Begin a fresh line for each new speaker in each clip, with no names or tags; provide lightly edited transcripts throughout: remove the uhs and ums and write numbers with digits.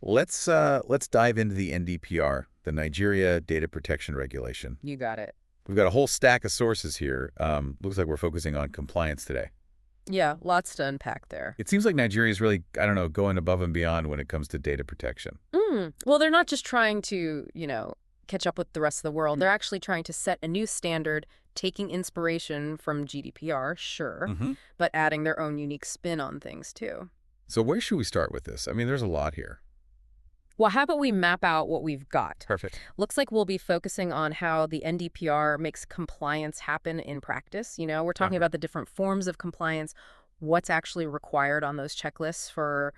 Let's dive into the NDPR, the Nigeria Data Protection Regulation.
You got it.
We've got a whole stack of sources here. Looks like we're focusing on compliance today.
Yeah, lots to unpack there.
It seems like Nigeria is really, I don't know, going above and beyond when it comes to data protection.
Well, they're not just trying to, catch up with the rest of the world. They're actually trying to set a new standard, taking inspiration from GDPR, sure, but adding their own unique spin on things, too.
So where should we start with this? I mean, there's a lot here.
Well, how about we map out what we've got?
Perfect.
Looks like we'll be focusing on how the NDPR makes compliance happen in practice. We're talking about the different forms of compliance, what's actually required on those checklists for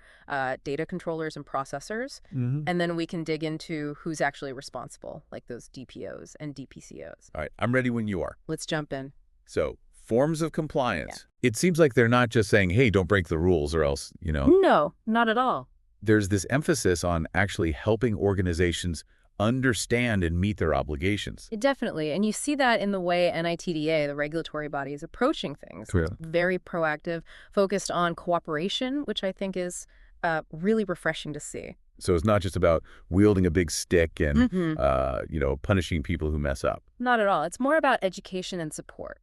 data controllers and processors. And then we can dig into who's actually responsible, like those DPOs and DPCOs.
All right, I'm ready when you are.
Let's jump in.
So, forms of compliance. Yeah. It seems like they're not just saying, hey, don't break the rules or else,
No, not at all.
There's this emphasis on actually helping organizations understand and meet their obligations.
Definitely. And you see that in the way NITDA, the regulatory body, is approaching things.
Clearly.
It's very proactive, focused on cooperation, which I think is really refreshing to see.
So it's not just about wielding a big stick and, punishing people who mess up.
Not at all. It's more about education and support.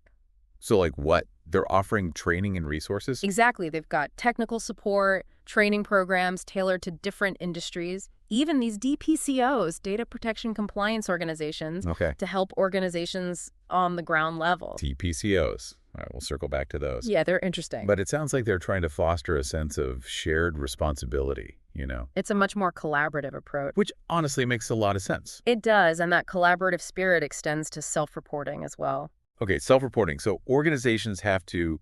So like what? They're offering training and resources?
Exactly. They've got technical support, training programs tailored to different industries, even these DPCOs, data protection compliance organizations, to help organizations on the ground level.
DPCOs. All right, we'll circle back to those.
Yeah, they're interesting.
But it sounds like they're trying to foster a sense of shared responsibility,
It's a much more collaborative approach.
Which honestly makes a lot of sense.
It does, and that collaborative spirit extends to self-reporting as well.
Okay, self-reporting. So organizations have to,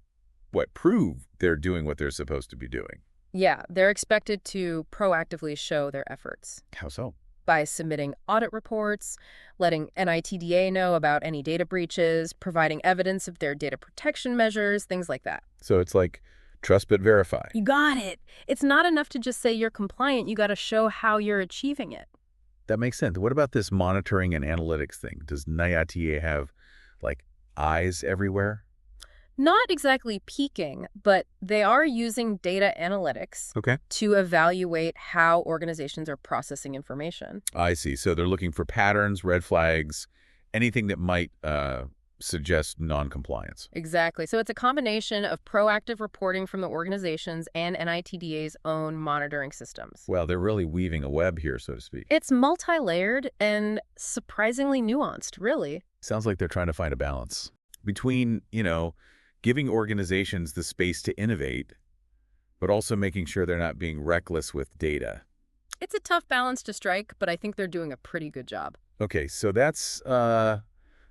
prove they're doing what they're supposed to be doing.
Yeah, they're expected to proactively show their efforts.
How so?
By submitting audit reports, letting NITDA know about any data breaches, providing evidence of their data protection measures, things like that.
So it's like trust but verify.
You got it. It's not enough to just say you're compliant. You got to show how you're achieving it.
That makes sense. What about this monitoring and analytics thing? Does NITDA have, eyes everywhere?
Not exactly peeking, but they are using data analytics to evaluate how organizations are processing information.
I see. So they're looking for patterns, red flags, anything that might suggest non-compliance.
Exactly. So it's a combination of proactive reporting from the organizations and NITDA's own monitoring systems.
Well, they're really weaving a web here, so to speak.
It's multi-layered and surprisingly nuanced, really.
Sounds like they're trying to find a balance between, giving organizations the space to innovate, but also making sure they're not being reckless with data.
It's a tough balance to strike, but I think they're doing a pretty good job.
Okay, so that's the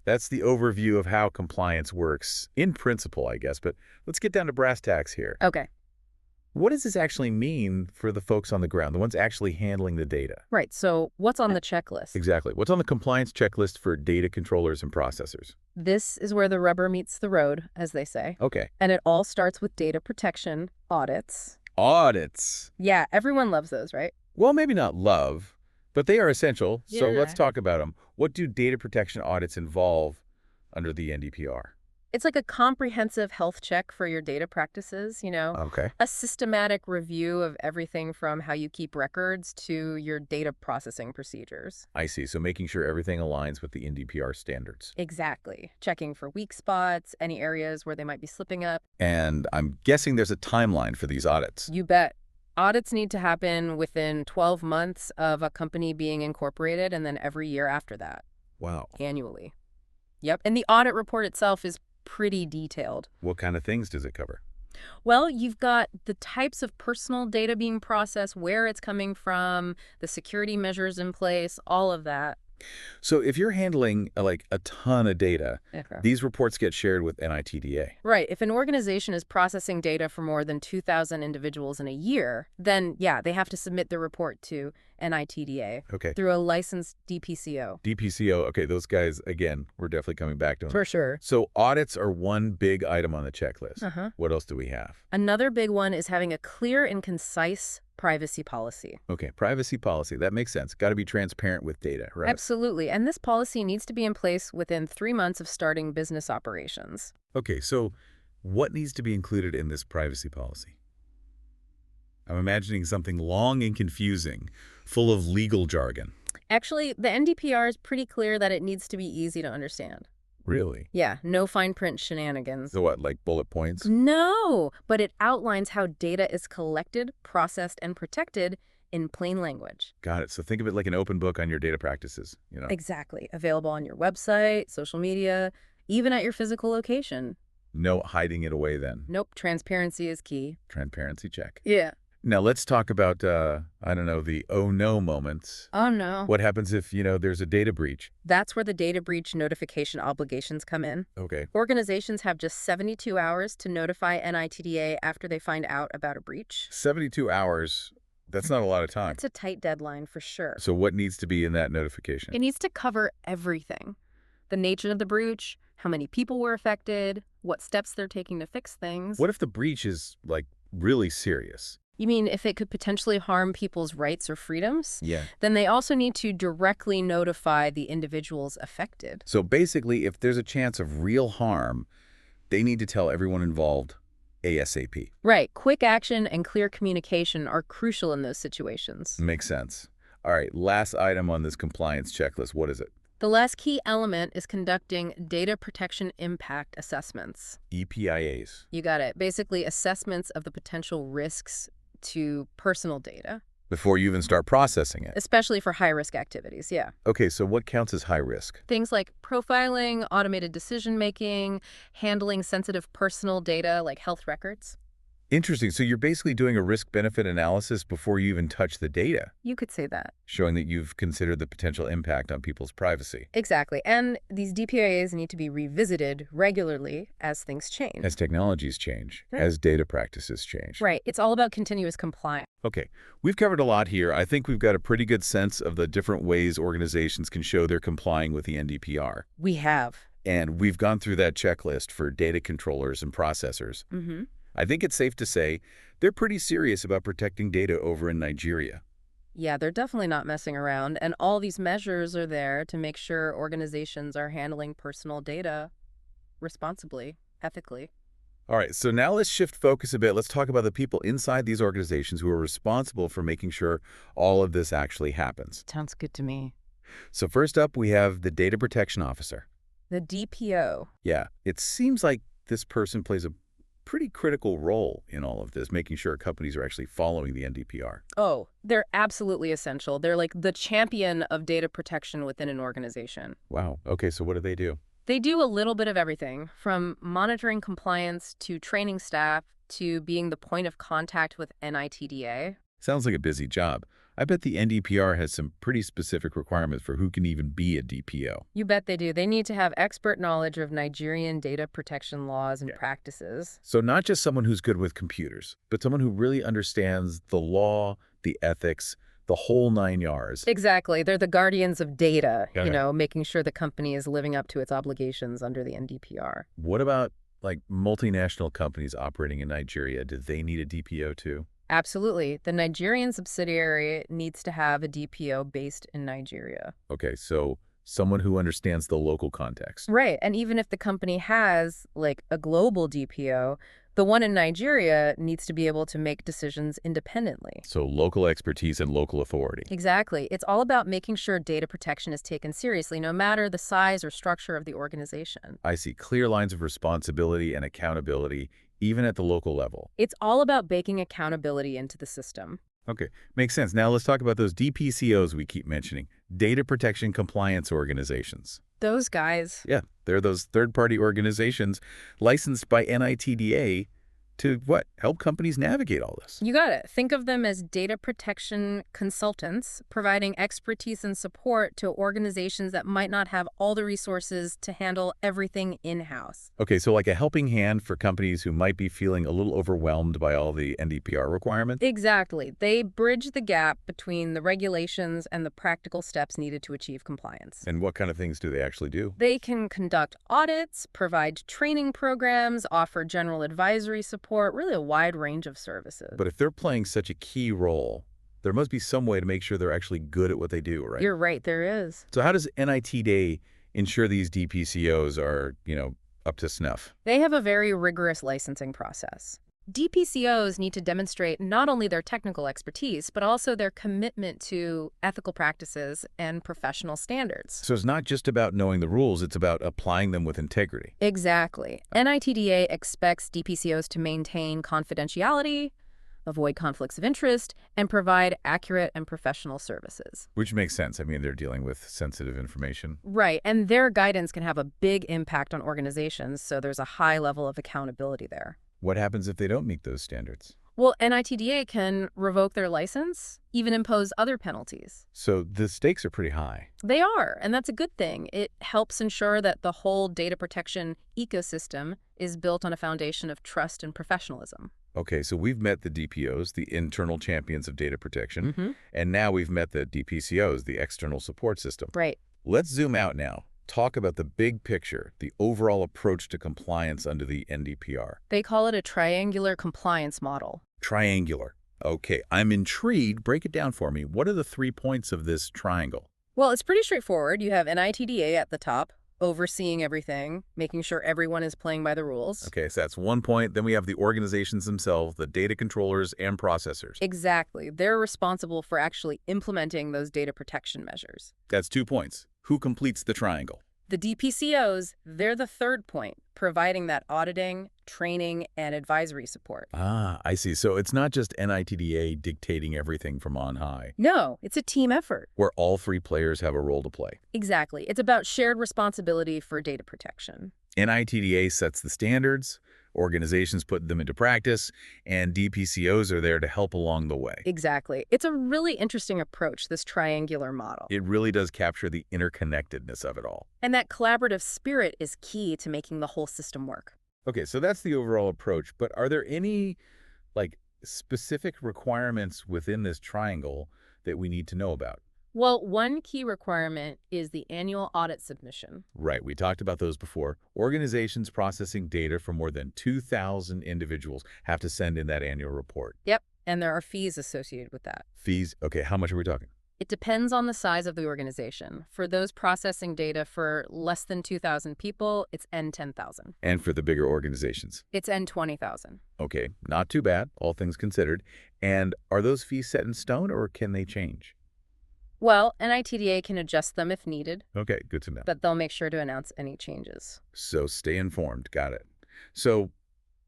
overview of how compliance works in principle, I guess. But let's get down to brass tacks here.
Okay.
What does this actually mean for the folks on the ground, the ones actually handling the data?
Right. So what's on the checklist?
Exactly. What's on the compliance checklist for data controllers and processors?
This is where the rubber meets the road, as they say.
Okay.
And it all starts with data protection audits.
Audits.
Yeah, everyone loves those, right?
Well, maybe not love, but they are essential. So let's talk about them. What do data protection audits involve under the NDPR?
It's like a comprehensive health check for your data practices,
Okay.
A systematic review of everything from how you keep records to your data processing procedures.
I see. So making sure everything aligns with the NDPR standards.
Exactly. Checking for weak spots, any areas where they might be slipping up.
And I'm guessing there's a timeline for these audits.
You bet. Audits need to happen within 12 months of a company being incorporated, and then every year after that.
Wow.
Annually. Yep. And the audit report itself is pretty detailed.
What kind of things does it cover?
Well, you've got the types of personal data being processed, where it's coming from, the security measures in place, all of that.
So if you're handling a ton of data, these reports get shared with NITDA.
Right. If an organization is processing data for more than 2,000 individuals in a year, then, yeah, they have to submit the report to NITDA through a licensed DPCO.
DPCO. Okay, those guys, again, we're definitely coming back to them.
For sure.
So audits are one big item on the checklist. What else do we have?
Another big one is having a clear and concise privacy policy.
Okay, privacy policy. That makes sense. Got to be transparent with data, right?
Absolutely. And this policy needs to be in place within 3 months of starting business operations.
Okay, so what needs to be included in this privacy policy? I'm imagining something long and confusing. full of legal jargon.
Actually, the NDPR is pretty clear that it needs to be easy to understand.
Really?
Yeah, no fine print shenanigans.
So what, like bullet points?
No, but it outlines how data is collected, processed, and protected in plain language.
Got it. So think of it like an open book on your data practices,
Exactly. Available on your website, social media, even at your physical location.
No hiding it away then.
Nope, transparency is key.
Transparency check.
Yeah.
Now let's talk about, I don't know, the oh no moments.
Oh, no.
What happens if, there's a data breach?
That's where the data breach notification obligations come in.
Okay.
Organizations have just 72 hours to notify NITDA after they find out about a breach.
72 hours, that's not a lot of time.
It's a tight deadline for sure.
So what needs to be in that notification?
It needs to cover everything. The nature of the breach, how many people were affected, what steps they're taking to fix things.
What if the breach is, like, really serious?
You mean if it could potentially harm people's rights or freedoms?
Yeah.
Then they also need to directly notify the individuals affected.
So basically, if there's a chance of real harm, they need to tell everyone involved ASAP.
Right. Quick action and clear communication are crucial in those situations.
Makes sense. All right, last item on this compliance checklist. What is it?
The last key element is conducting data protection impact assessments.
DPIAs.
You got it. Basically, assessments of the potential risks to personal data,
Before you even start processing it.
especially for high-risk activities, yeah.
Okay, so what counts as high risk?
Things like profiling, automated decision-making, handling sensitive personal data like health records.
Interesting. So you're basically doing a risk-benefit analysis before you even touch the data,
You could say that.
showing that you've considered the potential impact on people's privacy.
Exactly. And these DPIAs need to be revisited regularly as things change.
As technologies change,
Right.
as data practices change.
Right. It's all about continuous compliance.
Okay, we've covered a lot here. I think we've got a pretty good sense of the different ways organizations can show they're complying with the NDPR.
We have.
And we've gone through that checklist for data controllers and processors.
Mm-hmm.
I think it's safe to say they're pretty serious about protecting data over in Nigeria.
Yeah, they're definitely not messing around. And all these measures are there to make sure organizations are handling personal data responsibly, ethically.
All right, so now let's shift focus a bit. Let's talk about the people inside these organizations who are responsible for making sure all of this actually happens.
Sounds good to me.
So first up, we have the Data Protection Officer.
The DPO.
Yeah, it seems like this person plays a pretty critical role in all of this, making sure companies are actually following the NDPR.
Oh, they're absolutely essential. They're like the champion of data protection within an organization.
Wow. Okay, so what do they do?
They do a little bit of everything, from monitoring compliance to training staff to being the point of contact with NITDA.
Sounds like a busy job. I bet the NDPR has some pretty specific requirements for who can even be a DPO.
You bet they do. They need to have expert knowledge of Nigerian data protection laws and practices.
So not just someone who's good with computers, but someone who really understands the law, the ethics, the whole 9 yards.
Exactly. They're the guardians of data,
Okay.
making sure the company is living up to its obligations under the NDPR.
What about, like, multinational companies operating in Nigeria? Do they need a DPO too?
Absolutely. The Nigerian subsidiary needs to have a DPO based in Nigeria.
Okay, so someone who understands the local context.
Right. And even if the company has, like, a global DPO, the one in Nigeria needs to be able to make decisions independently.
So local expertise and local authority.
Exactly. It's all about making sure data protection is taken seriously, no matter the size or structure of the organization.
I see clear lines of responsibility and accountability, even at the local level.
It's all about baking accountability into the system.
Okay, makes sense. Now let's talk about those DPCOs we keep mentioning, data protection compliance organizations.
Those guys.
Yeah, they're those third-party organizations licensed by NITDA to, help companies navigate all this.
You got it. Think of them as data protection consultants, providing expertise and support to organizations that might not have all the resources to handle everything in-house.
Okay, so like a helping hand for companies who might be feeling a little overwhelmed by all the NDPR requirements?
Exactly. They bridge the gap between the regulations and the practical steps needed to achieve compliance.
And what kind of things do they actually do?
They can conduct audits, provide training programs, offer general advisory support, really a wide range of services.
But if they're playing such a key role, there must be some way to make sure they're actually good at what they do, right?
You're right, there is.
So how does NITDA ensure these DPCOs are, up to snuff?
They have a very rigorous licensing process. DPCOs need to demonstrate not only their technical expertise, but also their commitment to ethical practices and professional standards.
So it's not just about knowing the rules, it's about applying them with integrity.
Exactly. NITDA expects DPCOs to maintain confidentiality, avoid conflicts of interest, and provide accurate and professional services.
Which makes sense. I mean, they're dealing with sensitive information.
Right, and their guidance can have a big impact on organizations, so there's a high level of accountability there.
What happens if they don't meet those standards?
Well, NITDA can revoke their license, even impose other penalties.
So the stakes are pretty high.
They are, and that's a good thing. It helps ensure that the whole data protection ecosystem is built on a foundation of trust and professionalism.
Okay, so we've met the DPOs, the internal champions of data protection, and now we've met the DPCOs, the external support system.
Right.
Let's zoom out now. Talk about the big picture, the overall approach to compliance under the NDPR.
They call it a triangular compliance model.
Triangular. Okay, I'm intrigued. Break it down for me. What are the 3 points of this triangle?
Well, it's pretty straightforward. You have NITDA at the top, overseeing everything, making sure everyone is playing by the rules.
Okay, so that's 1 point. Then we have the organizations themselves, the data controllers and processors.
Exactly. They're responsible for actually implementing those data protection measures.
That's 2 points. Who completes the triangle?
The DPCOs, they're the third point, providing that auditing, training, and advisory support.
Ah, I see. So it's not just NITDA dictating everything from on high,
No, it's a team effort.
where all 3 players have a role to play.
Exactly. It's about shared responsibility for data protection.
NITDA sets the standards, organizations put them into practice, and DPCOs are there to help along the way.
Exactly. It's a really interesting approach, this triangular model.
It really does capture the interconnectedness of it all.
And that collaborative spirit is key to making the whole system work.
Okay, so that's the overall approach, but are there any, specific requirements within this triangle that we need to know about?
Well, one key requirement is the annual audit submission.
Right, we talked about those before. Organizations processing data for more than 2,000 individuals have to send in that annual report.
Yep, and there are fees associated with that.
Fees, okay, how much are we talking?
It depends on the size of the organization. For those processing data for less than 2,000 people, it's N10,000.
And for the bigger organizations?
It's N20,000.
Okay, not too bad, all things considered. And are those fees set in stone or can they change?
Well, NITDA can adjust them if needed,
Okay, good to know.
but they'll make sure to announce any changes.
So stay informed, got it. So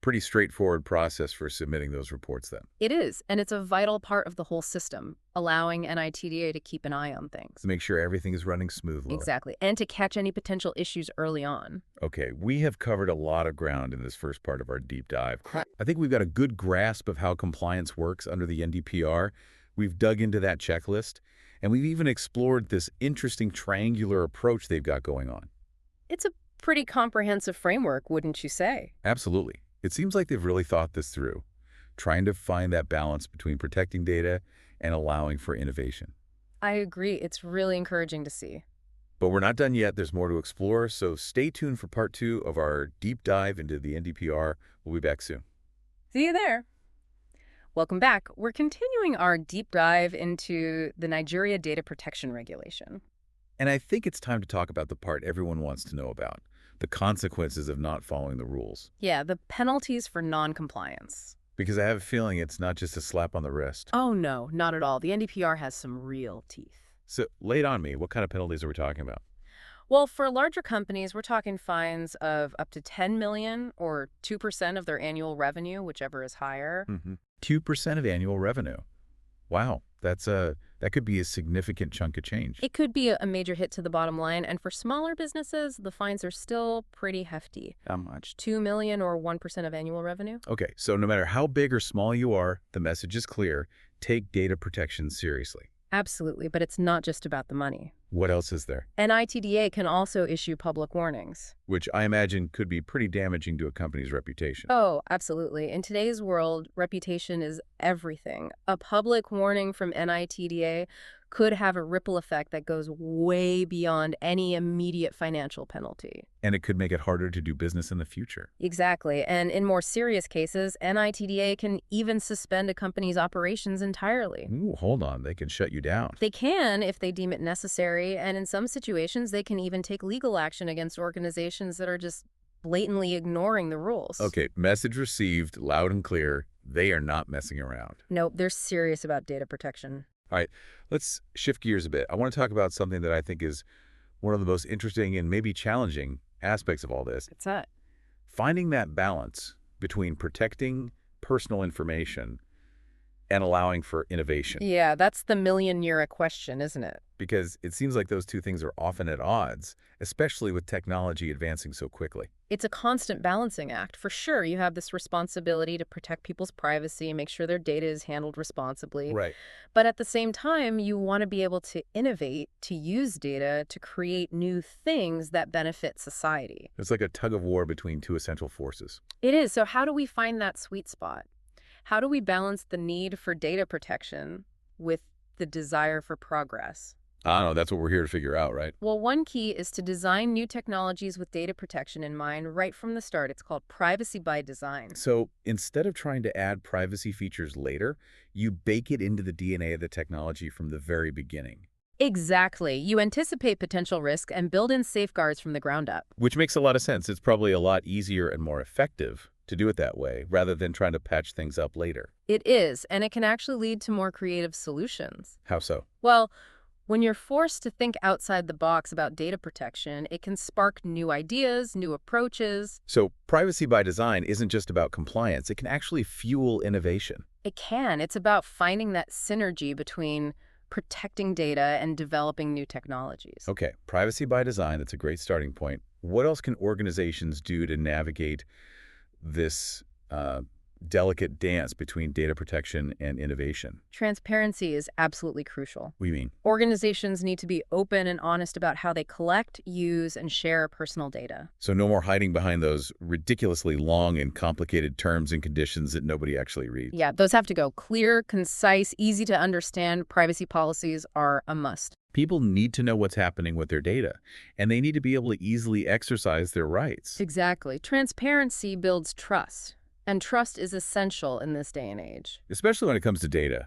pretty straightforward process for submitting those reports then.
It is, and it's a vital part of the whole system, allowing NITDA to keep an eye on things.
To make sure everything is running smoothly.
Exactly, and to catch any potential issues early on.
Okay, we have covered a lot of ground in this first part of our deep dive. I think we've got a good grasp of how compliance works under the NDPR. We've dug into that checklist, and we've even explored this interesting triangular approach they've got going on.
It's a pretty comprehensive framework, wouldn't you say?
Absolutely. It seems like they've really thought this through, trying to find that balance between protecting data and allowing for innovation.
I agree. It's really encouraging to see.
But we're not done yet. There's more to explore, so stay tuned for part 2 of our deep dive into the NDPR. We'll be back soon.
See you there. Welcome back. We're continuing our deep dive into the Nigeria Data Protection Regulation.
And I think it's time to talk about the part everyone wants to know about, the consequences of not following the rules.
Yeah, the penalties for non-compliance.
Because I have a feeling it's not just a slap on the wrist.
Oh, no, not at all. The NDPR has some real teeth.
So lay it on me. What kind of penalties are we talking about?
Well, for larger companies, we're talking fines of up to $10 million or 2% of their annual revenue, whichever is higher.
2% of annual revenue. Wow, that could be a significant chunk of change.
It could be a major hit to the bottom line, and for smaller businesses, the fines are still pretty hefty.
How much?
$2 million or 1% of annual revenue.
Okay, so no matter how big or small you are, the message is clear. Take data protection seriously.
Absolutely, but it's not just about the money.
What else is there?
NITDA can also issue public warnings.
Which I imagine could be pretty damaging to a company's reputation.
Oh, absolutely. In today's world, reputation is everything. A public warning from NITDA could have a ripple effect that goes way beyond any immediate financial penalty.
And it could make it harder to do business in the future.
Exactly. And in more serious cases, NITDA can even suspend a company's operations entirely.
Ooh, hold on. They can shut you down.
They can if they deem it necessary, and in some situations, they can even take legal action against organizations that are just blatantly ignoring the rules.
Okay, message received, loud and clear. They are not messing around.
Nope, they're serious about data protection.
All right, let's shift gears a bit. I want to talk about something that I think is one of the most interesting and maybe challenging aspects of all this.
What's that?
Finding that balance between protecting personal information and allowing for innovation.
Yeah, that's the million-euro question, isn't it?
Because it seems like those two things are often at odds, especially with technology advancing so quickly.
It's a constant balancing act. For sure, you have this responsibility to protect people's privacy and make sure their data is handled responsibly.
Right.
But at the same time, you want to be able to innovate, to use data to create new things that benefit society.
It's like a tug of war between two essential forces.
It is. So how do we find that sweet spot? How do we balance the need for data protection with the desire for progress?
I don't know, that's what we're here to figure out, right?
Well, one key is to design new technologies with data protection in mind right from the start. It's called privacy by design.
So instead of trying to add privacy features later, you bake it into the DNA of the technology from the very beginning.
Exactly. You anticipate potential risk and build in safeguards from the ground up.
Which makes a lot of sense. It's probably a lot easier and more effective to do it that way, rather than trying to patch things up later.
It is, and it can actually lead to more creative solutions.
How so?
Well, when you're forced to think outside the box about data protection, it can spark new ideas, new approaches.
So privacy by design isn't just about compliance. It can actually fuel innovation.
It can. It's about finding that synergy between protecting data and developing new technologies.
Okay, privacy by design, that's a great starting point. What else can organizations do to navigate this delicate dance between data protection and innovation?
Transparency is absolutely crucial.
What do you mean?
Organizations need to be open and honest about how they collect, use, and share personal data.
So no more hiding behind those ridiculously long and complicated terms and conditions that nobody actually reads.
Yeah, those have to go. Clear, concise, easy to understand privacy policies are a must.
People need to know what's happening with their data, and they need to be able to easily exercise their rights.
Exactly. Transparency builds trust, and trust is essential in this day and age.
Especially when it comes to data.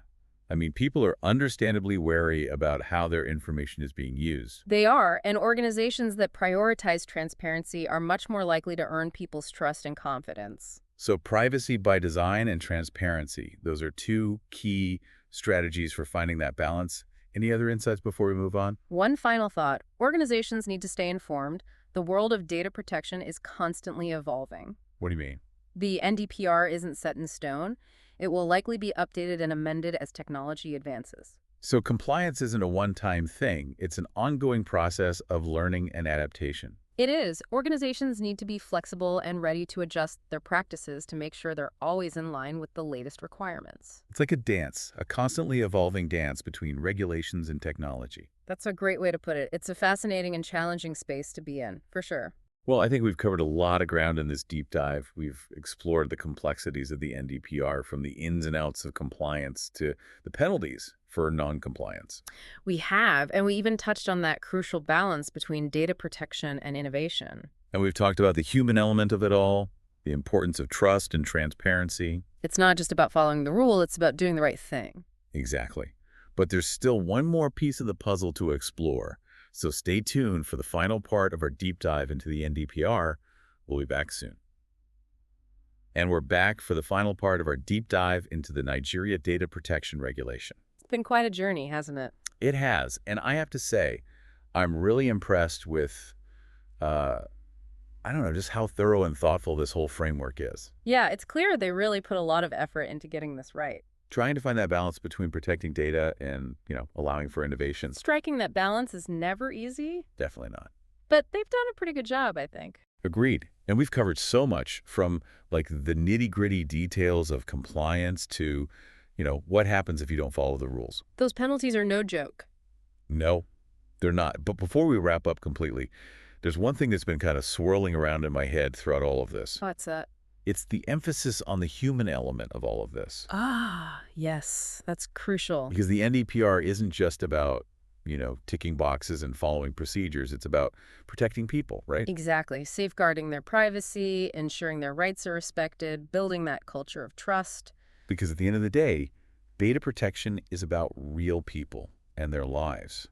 I mean, people are understandably wary about how their information is being used.
They are, and organizations that prioritize transparency are much more likely to earn people's trust and confidence.
So privacy by design and transparency, those are two key strategies for finding that balance. Any other insights before we move on?
One final thought. Organizations need to stay informed. The world of data protection is constantly evolving.
What do you mean?
The NDPR isn't set in stone. It will likely be updated and amended as technology advances.
So compliance isn't a one-time thing. It's an ongoing process of learning and adaptation.
It is. Organizations need to be flexible and ready to adjust their practices to make sure they're always in line with the latest requirements.
It's like a dance, a constantly evolving dance between regulations and technology.
That's a great way to put it. It's a fascinating and challenging space to be in, for sure.
Well, I think we've covered a lot of ground in this deep dive. We've explored the complexities of the NDPR, from the ins and outs of compliance to the penalties for non-compliance.
We have, and we even touched on that crucial balance between data protection and innovation.
And we've talked about the human element of it all, the importance of trust and transparency.
It's not just about following the rule, it's about doing the right thing.
Exactly. But there's still one more piece of the puzzle to explore. So stay tuned for the final part of our deep dive into the NDPR. We'll be back soon. And we're back for the final part of our deep dive into the Nigeria Data Protection Regulation.
It's been quite a journey, hasn't it?
It has. And I have to say, I'm really impressed with, I don't know, just how thorough and thoughtful this whole framework is.
Yeah, it's clear they really put a lot of effort into getting this right.
Trying to find that balance between protecting data and, allowing for innovation.
Striking that balance is never easy,
Definitely not.
but they've done a pretty good job, I think.
Agreed. And we've covered so much, from like the nitty-gritty details of compliance to, what happens if you don't follow the rules.
Those penalties are no joke.
No, they're not. But before we wrap up completely, there's one thing that's been kind of swirling around in my head throughout all of this.
What's that?
It's the emphasis on the human element of all of this.
Ah, yes, that's crucial.
Because the NDPR isn't just about, ticking boxes and following procedures. It's about protecting people, right?
Exactly. Safeguarding their privacy, ensuring their rights are respected, building that culture of trust.
Because at the end of the day, data protection is about real people and their lives.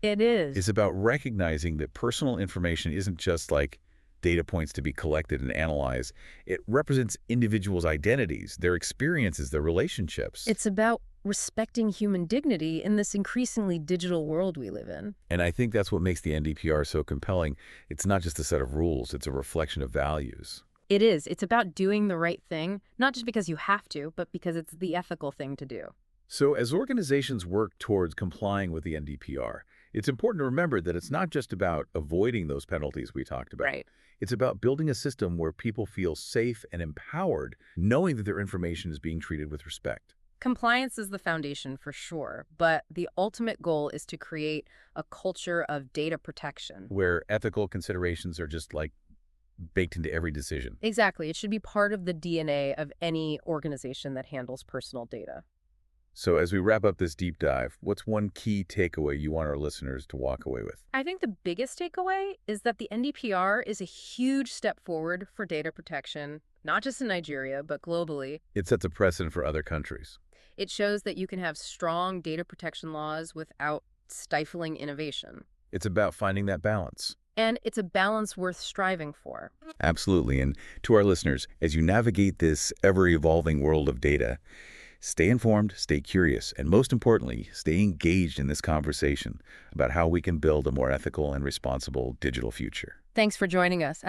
It is.
It's about recognizing that personal information isn't just like data points to be collected and analyzed. It represents individuals' identities, their experiences, their relationships.
It's about respecting human dignity in this increasingly digital world we live in.
And I think that's what makes the NDPR so compelling. It's not just a set of rules, it's a reflection of values.
It is. It's about doing the right thing, not just because you have to, but because it's the ethical thing to do.
So as organizations work towards complying with the NDPR, it's important to remember that it's not just about avoiding those penalties we talked about.
Right.
It's about building a system where people feel safe and empowered, knowing that their information is being treated with respect.
Compliance is the foundation for sure, but the ultimate goal is to create a culture of data protection.
Where ethical considerations are just like baked into every decision.
Exactly. It should be part of the DNA of any organization that handles personal data.
So as we wrap up this deep dive, what's one key takeaway you want our listeners to walk away with?
I think the biggest takeaway is that the NDPR is a huge step forward for data protection, not just in Nigeria, but globally.
It sets a precedent for other countries.
It shows that you can have strong data protection laws without stifling innovation.
It's about finding that balance.
And it's a balance worth striving for.
Absolutely. And to our listeners, as you navigate this ever-evolving world of data, stay informed, stay curious, and most importantly, stay engaged in this conversation about how we can build a more ethical and responsible digital future.
Thanks for joining us.